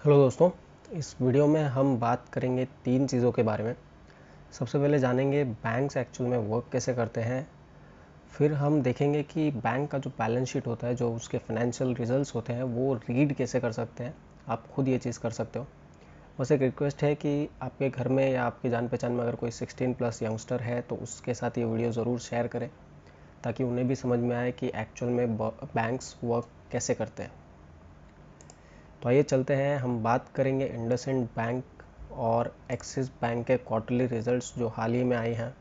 Hello दोस्तों, इस video में हम बात करेंगे तीन चीज़ों के बारे में। सबसे पहले जानेंगे बैंक्स एक्चुअल में वर्क कैसे करते हैं। फिर हम देखेंगे कि बैंक का जो बैलेंस शीट होता है, जो उसके फाइनेंशियल रिजल्ट्स होते हैं, वो रीड कैसे कर सकते हैं। आप खुद ये चीज़ कर सकते हो। बस एक रिक्वेस्ट है कि आपके घर में या आपकी जान पहचान में अगर कोई 16+ यंगस्टर है तो उसके साथ ये वीडियो ज़रूर शेयर करें, ताकि उन्हें भी समझ में आए कि एक्चुअल में बैंक्स वर्क कैसे करते हैं। तो आइए चलते हैं, हम बात करेंगे इंडसइंड बैंक और एक्सिस बैंक के क्वार्टरली रिजल्ट्स जो हाल ही में आए हैं,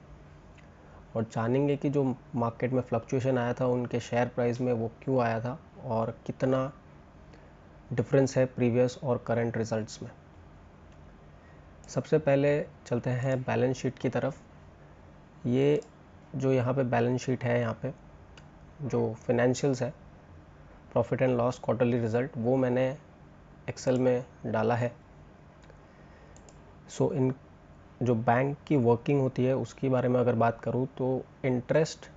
और जानेंगे कि जो मार्केट में फ्लक्चुएशन आया था उनके शेयर प्राइस में वो क्यों आया था और कितना डिफरेंस है प्रीवियस और करंट रिजल्ट्स में। सबसे पहले चलते हैं बैलेंस शीट की तरफ। ये जो यहाँ पे बैलेंस शीट है, यहाँ पे जो फिनेंशियल्स है, profit and loss quarterly result, वो मैंने एक्सेल में डाला है। सो इन जो बैंक की वर्किंग होती है उसके बारे में अगर बात करूँ तो इंटरेस्ट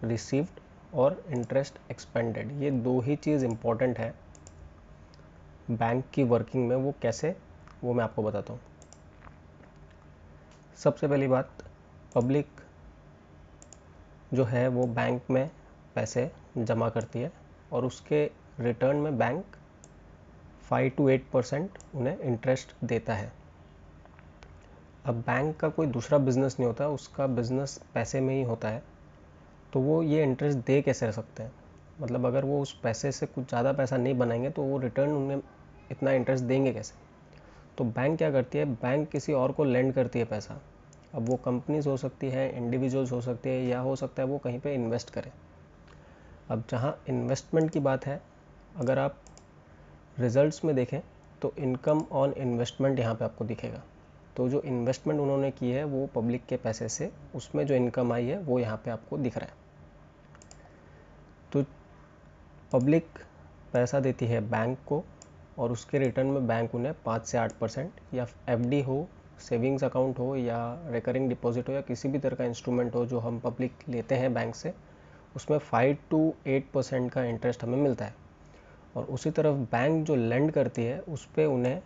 रिसीव्ड और इंटरेस्ट एक्सपेंडेड, ये दो ही चीज़ इम्पॉर्टेंट है बैंक की वर्किंग में। वो कैसे, वो मैं आपको बताता हूँ। सबसे पहली बात, पब्लिक जो है वो बैंक में पैसे जमा करती है और उसके रिटर्न में बैंक 5 to 8% उन्हें इंटरेस्ट देता है। अब बैंक का कोई दूसरा बिजनेस नहीं होता, उसका बिजनेस पैसे में ही होता है, तो वो ये इंटरेस्ट दे कैसे सकते हैं। मतलब अगर वो उस पैसे से कुछ ज़्यादा पैसा नहीं बनाएंगे तो वो रिटर्न उन्हें इतना इंटरेस्ट देंगे कैसे। तो बैंक क्या करती है, बैंक किसी और को लेंड करती है पैसा। अब वो कंपनीज हो सकती है, इंडिविजुअल्स हो सकते हैं, या हो सकता है वो कहीं पे इन्वेस्ट करें। अब जहाँ इन्वेस्टमेंट की बात है, अगर आप रिजल्ट्स में देखें तो इनकम ऑन इन्वेस्टमेंट यहाँ पे आपको दिखेगा। तो जो इन्वेस्टमेंट उन्होंने की है वो पब्लिक के पैसे से, उसमें जो इनकम आई है वो यहाँ पे आपको दिख रहा है। तो पब्लिक पैसा देती है बैंक को और उसके रिटर्न में बैंक उन्हें 5 से 8%, या एफडी हो, सेविंग्स अकाउंट हो, या रिकरिंग डिपॉजिट हो, या किसी भी तरह का इंस्ट्रूमेंट हो जो हम पब्लिक लेते हैं बैंक से, उसमें 5 to 8% का इंटरेस्ट हमें मिलता है। और उसी तरफ बैंक जो लेंड करती है उस पर उन्हें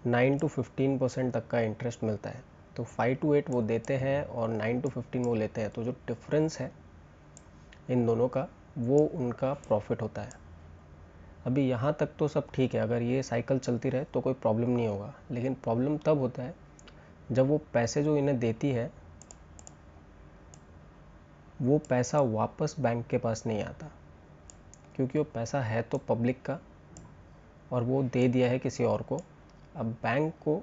9 to 15% तक का इंटरेस्ट मिलता है। तो 5 to 8 वो देते हैं और 9 to 15 वो लेते हैं। तो जो डिफरेंस है इन दोनों का, वो उनका प्रॉफिट होता है। अभी यहाँ तक तो सब ठीक है, अगर ये साइकिल चलती रहे तो कोई प्रॉब्लम नहीं होगा। लेकिन प्रॉब्लम तब होता है जब वो पैसे जो इन्हें देती है वो पैसा वापस बैंक के पास नहीं आता, क्योंकि वो पैसा है तो पब्लिक का और वो दे दिया है किसी और को। अब बैंक को,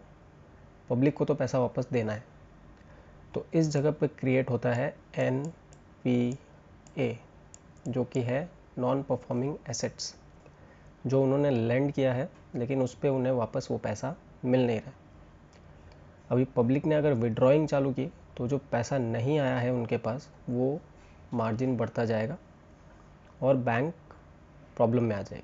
पब्लिक को तो पैसा वापस देना है। तो इस जगह पे क्रिएट होता है NPA, जो कि है नॉन परफॉर्मिंग एसेट्स, जो उन्होंने लेंड किया है लेकिन उस पर उन्हें वापस वो पैसा मिल नहीं रहा। अभी पब्लिक ने अगर विड्रॉइंग चालू की तो जो पैसा नहीं आया है उनके पास, वो मार्जिन बढ़ता जाएगा और बैंक प्रॉब्लम में आ जाएगी।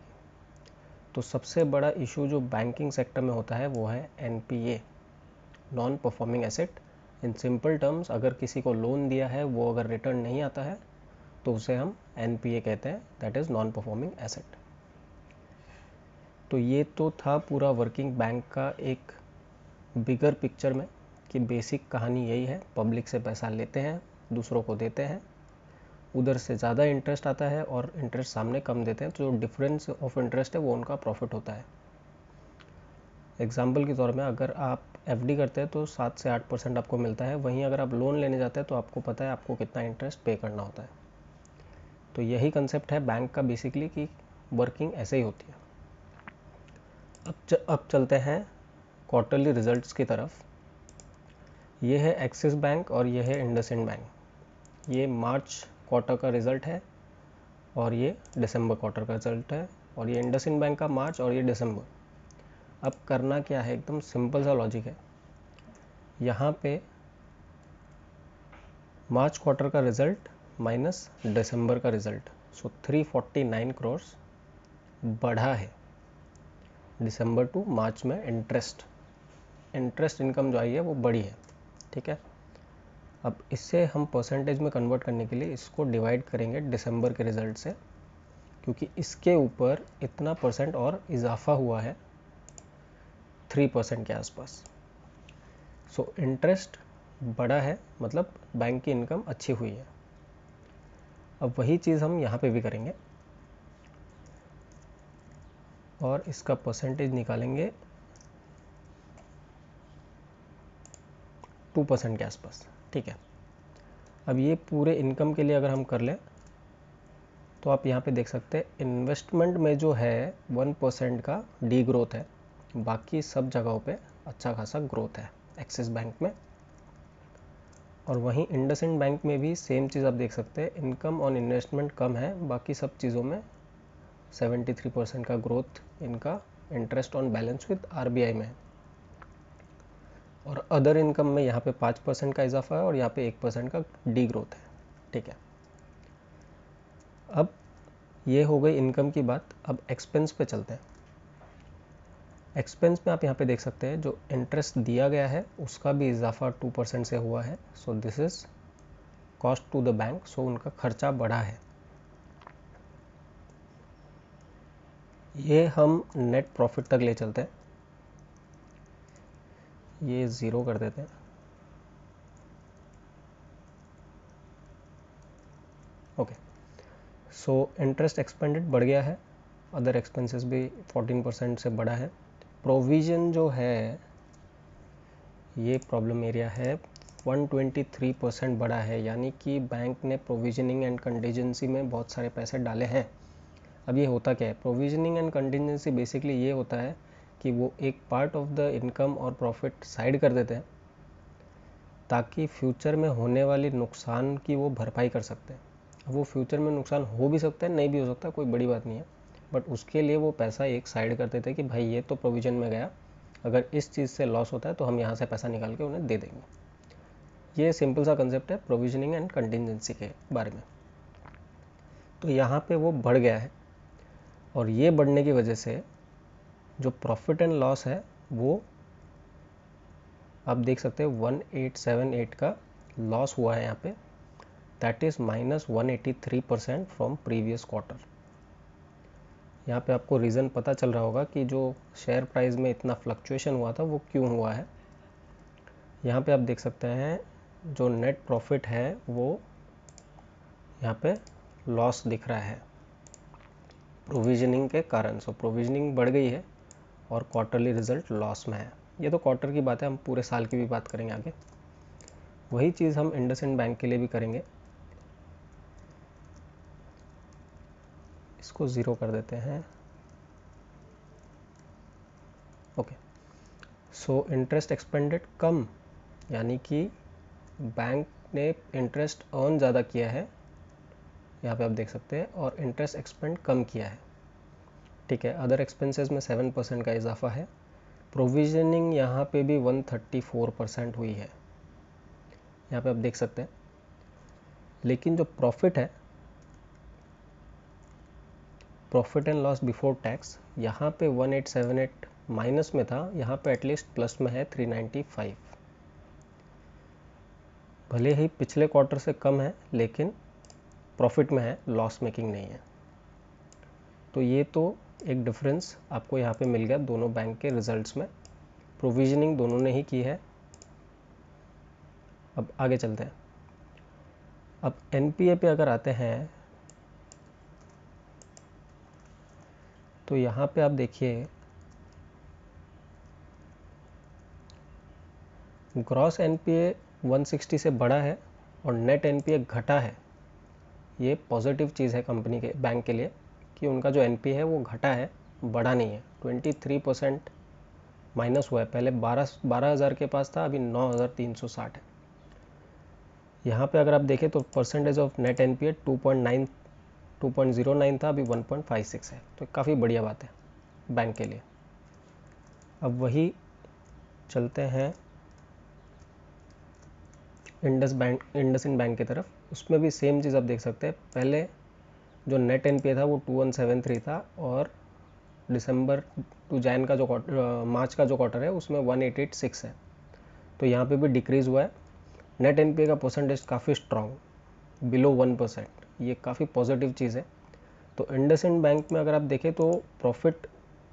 तो सबसे बड़ा इशू जो बैंकिंग सेक्टर में होता है वो है NPA, non performing asset. In simple terms, अगर किसी को लोन दिया है वो अगर रिटर्न नहीं आता है तो उसे हम NPA कहते हैं, that is non performing asset. तो ये तो था पूरा वर्किंग बैंक का एक बिगर पिक्चर में, कि बेसिक कहानी यही है, पब्लिक से पैसा लेते हैं, दूसरों को देते हैं, उधर से ज़्यादा इंटरेस्ट आता है और इंटरेस्ट सामने कम देते हैं, तो जो डिफरेंस ऑफ इंटरेस्ट है वो उनका प्रॉफिट होता है। एग्जाम्पल के तौर में, अगर आप FD करते हैं तो 7 से 8% आपको मिलता है, वहीं अगर आप लोन लेने जाते हैं तो आपको पता है आपको कितना इंटरेस्ट पे करना होता है। तो यही कंसेप्ट है बैंक का बेसिकली, कि वर्किंग ऐसे ही होती है। अब चलते हैं क्वार्टरली रिजल्ट्स की तरफ। ये है एक्सिस बैंक और ये है इंडसइंड बैंक। ये मार्च क्वार्टर का रिज़ल्ट है और ये दिसंबर क्वार्टर का रिज़ल्ट है, और ये इंडसइंड बैंक का मार्च और ये दिसंबर। अब करना क्या है, एकदम सिंपल सा लॉजिक है। यहाँ पे मार्च क्वार्टर का रिज़ल्ट माइनस दिसंबर का रिज़ल्ट, सो 349 करोड़ बढ़ा है दिसंबर टू मार्च में। इंटरेस्ट इनकम जो आई है वो बढ़ी है, ठीक है। अब इससे हम परसेंटेज में कन्वर्ट करने के लिए इसको डिवाइड करेंगे दिसंबर के रिज़ल्ट से, क्योंकि इसके ऊपर इतना % और इजाफा हुआ है 3% के आसपास। सो इंटरेस्ट बड़ा है, मतलब बैंक की इनकम अच्छी हुई है। अब वही चीज़ हम यहाँ पे भी करेंगे और इसका परसेंटेज निकालेंगे 2% के आसपास। ठीक है, अब ये पूरे इनकम के लिए अगर हम कर लें तो आप यहाँ पे देख सकते हैं इन्वेस्टमेंट में जो है 1% का डी ग्रोथ है, बाकी सब जगहों पे अच्छा खासा ग्रोथ है एक्सिस बैंक में। और वहीं इंडसइंड बैंक में भी सेम चीज़ आप देख सकते हैं, इनकम ऑन इन्वेस्टमेंट कम है, बाकी सब चीज़ों में 73% का ग्रोथ इनका interest on balance with RBI में है। और अदर इनकम में यहाँ पे 5% का इजाफा है और यहाँ पे 1% का डी ग्रोथ है। ठीक है, अब ये हो गई इनकम की बात। अब एक्सपेंस पे चलते हैं। एक्सपेंस में आप यहाँ पे देख सकते हैं जो इंटरेस्ट दिया गया है उसका भी इजाफा 2% से हुआ है। So this is cost to the bank, so उनका खर्चा बढ़ा है। ये हम नेट प्रॉफिट तक ले चलते हैं, ये 0 कर देते हैं। ओके, सो इंटरेस्ट एक्सपेंडेड बढ़ गया है, अदर एक्सपेंसेस भी 14% से बढ़ा है। प्रोविज़न जो है ये प्रॉब्लम एरिया है, 123% बढ़ा है, यानी कि बैंक ने प्रोविजनिंग एंड कंटीजेंसी में बहुत सारे पैसे डाले हैं। अब ये होता क्या है, प्रोविजनिंग एंड कंटीजेंसी बेसिकली ये होता है कि वो एक पार्ट ऑफ द इनकम और प्रॉफिट साइड कर देते हैं ताकि फ्यूचर में होने वाली नुकसान की वो भरपाई कर सकते हैं। वो फ्यूचर में नुकसान हो भी सकता है, नहीं भी हो सकता, कोई बड़ी बात नहीं है, बट उसके लिए वो पैसा एक साइड कर देते हैं कि भाई ये तो प्रोविज़न में गया, अगर इस चीज़ से लॉस होता है तो हम यहाँ से पैसा निकाल के उन्हें दे देंगे। ये सिंपल सा कंसेप्ट है प्रोविजनिंग एंड कंटीजेंसी के बारे में। तो यहाँ पे वो बढ़ गया है और ये बढ़ने की वजह से जो प्रॉफिट एंड लॉस है वो आप देख सकते हैं 1878 का लॉस हुआ है यहाँ पे, that is -183% from previous quarter. यहाँ पे आपको रीज़न पता चल रहा होगा कि जो शेयर प्राइस में इतना फ्लक्चुएशन हुआ था वो क्यों हुआ है। यहाँ पे आप देख सकते हैं जो नेट प्रॉफिट है वो यहाँ पे लॉस दिख रहा है प्रोविजनिंग के कारण। सो प्रोविजनिंग बढ़ गई है और क्वार्टरली रिजल्ट लॉस में है। ये तो क्वार्टर की बात है, हम पूरे साल की भी बात करेंगे आगे। वही चीज़ हम इंडसइंड बैंक के लिए भी करेंगे। इसको 0 कर देते हैं। ओके, सो इंटरेस्ट एक्सपेंडेड कम, यानी कि बैंक ने इंटरेस्ट अर्न ज़्यादा किया है, यहाँ पे आप देख सकते हैं, और इंटरेस्ट एक्सपेंड कम किया है। ठीक है, अदर एक्सपेंसेस में 7% का इजाफा है। प्रोविजनिंग यहाँ पे भी 134% हुई है, यहाँ पे आप देख सकते हैं। लेकिन जो प्रॉफिट है, profit and loss before tax, यहाँ पे 1878 माइनस में था, यहाँ पे एटलीस्ट प्लस में है 395। भले ही पिछले क्वार्टर से कम है लेकिन प्रॉफिट में है, लॉस मेकिंग नहीं है। तो ये तो एक डिफरेंस आपको यहाँ पे मिल गया दोनों बैंक के रिजल्ट्स में। प्रोविजनिंग दोनों ने ही की है। अब आगे चलते हैं। अब एनपीए पे अगर आते हैं तो यहाँ पे आप देखिए ग्रॉस एनपीए 160 से बढ़ा है और नेट एनपीए घटा है। ये पॉजिटिव चीज़ है कंपनी के, बैंक के लिए, कि उनका जो एनपीए है वो घटा है, बढ़ा नहीं है। 23% माइनस हुआ है, पहले 12,000 के पास था, अभी 9,360 है। यहाँ पे अगर आप देखें तो परसेंटेज ऑफ नेट एनपीए 2.09 था, अभी 1.56 है, तो काफ़ी बढ़िया बात है बैंक के लिए। अब वही चलते हैं इंडसइंड बैंक की तरफ। उसमें भी सेम चीज़ आप देख सकते हैं, पहले जो नेट एनपीए था वो 2173 था और दिसंबर टू जैन का जो मार्च का जो क्वार्टर है उसमें 1886 है, तो यहाँ पे भी डिक्रीज़ हुआ है। नेट एनपीए का परसेंटेज काफ़ी स्ट्रॉन्ग, बिलो 1%, ये काफ़ी पॉजिटिव चीज़ है। तो इंडसइंड बैंक में अगर आप देखें तो प्रॉफिट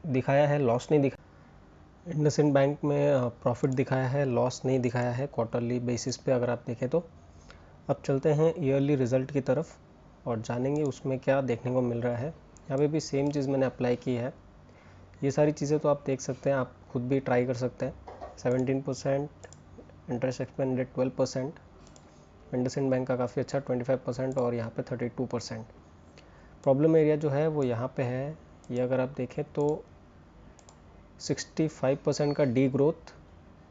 दिखाया है, लॉस नहीं दिखाया। इंडसइंड बैंक में प्रॉफिट दिखाया है, लॉस नहीं दिखाया है क्वार्टरली बेसिस पे अगर आप देखें तो। अब चलते हैं ईयरली रिज़ल्ट की तरफ और जानेंगे उसमें क्या देखने को मिल रहा है। यहाँ पे भी सेम चीज़ मैंने अप्लाई की है। ये सारी चीज़ें तो आप देख सकते हैं, आप खुद भी ट्राई कर सकते हैं। 17%, interest expense rate 12%, IndusInd bank का काफ़ी अच्छा 25% और यहाँ पे 32%। प्रॉब्लम एरिया जो है वो यहाँ पे है, ये अगर आप देखें तो 65% का डी ग्रोथ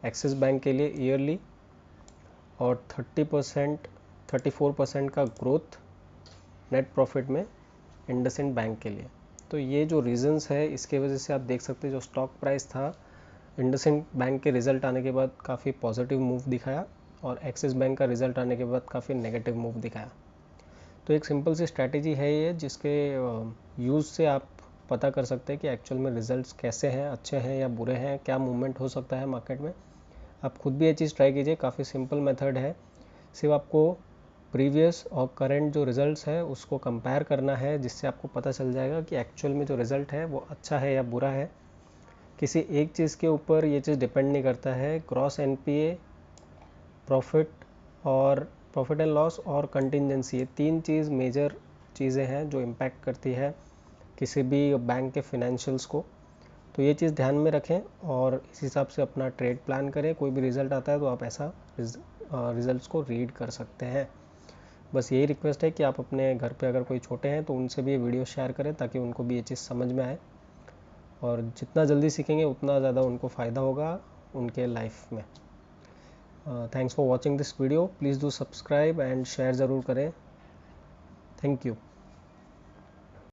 एक्सिस बैंक के लिए ईयरली और 34% का ग्रोथ नेट प्रॉफिट में इंडसइंड बैंक के लिए। तो ये जो रीजंस है इसके वजह से आप देख सकते हैं जो स्टॉक प्राइस था इंडसइंड बैंक के रिज़ल्ट आने के बाद काफ़ी पॉजिटिव मूव दिखाया और एक्सिस बैंक का रिज़ल्ट आने के बाद काफ़ी नेगेटिव मूव दिखाया। तो एक सिंपल सी स्ट्रैटेजी है ये, जिसके यूज़ से आप पता कर सकते हैं कि एक्चुअल में रिज़ल्ट्स कैसे हैं, अच्छे हैं या बुरे हैं, क्या मूवमेंट हो सकता है मार्केट में। आप खुद भी ये चीज़ ट्राई कीजिए, काफ़ी सिंपल मेथड है। सिर्फ आपको प्रीवियस और करंट जो रिज़ल्ट्स है उसको कंपेयर करना है, जिससे आपको पता चल जाएगा कि एक्चुअल में जो रिज़ल्ट है वो अच्छा है या बुरा है। किसी एक चीज़ के ऊपर ये चीज़ डिपेंड नहीं करता है। Gross NPA, profit and loss और कंटिजेंसी, ये तीन चीज़ मेजर चीज़ें हैं जो इम्पैक्ट करती है किसी भी बैंक के फिनेंशियल्स को। तो ये चीज़ ध्यान में रखें और इस हिसाब से अपना ट्रेड प्लान करें। कोई भी रिज़ल्ट आता है तो आप ऐसा रिज़ल्ट्स को रीड कर सकते हैं। बस यही रिक्वेस्ट है कि आप अपने घर पे अगर कोई छोटे हैं तो उनसे भी ये वीडियो शेयर करें ताकि उनको भी ये चीज़ समझ में आए, और जितना जल्दी सीखेंगे उतना ज़्यादा उनको फ़ायदा होगा उनके लाइफ में। Thanks for watching this video, please do subscribe and share ज़रूर करें। Thank you.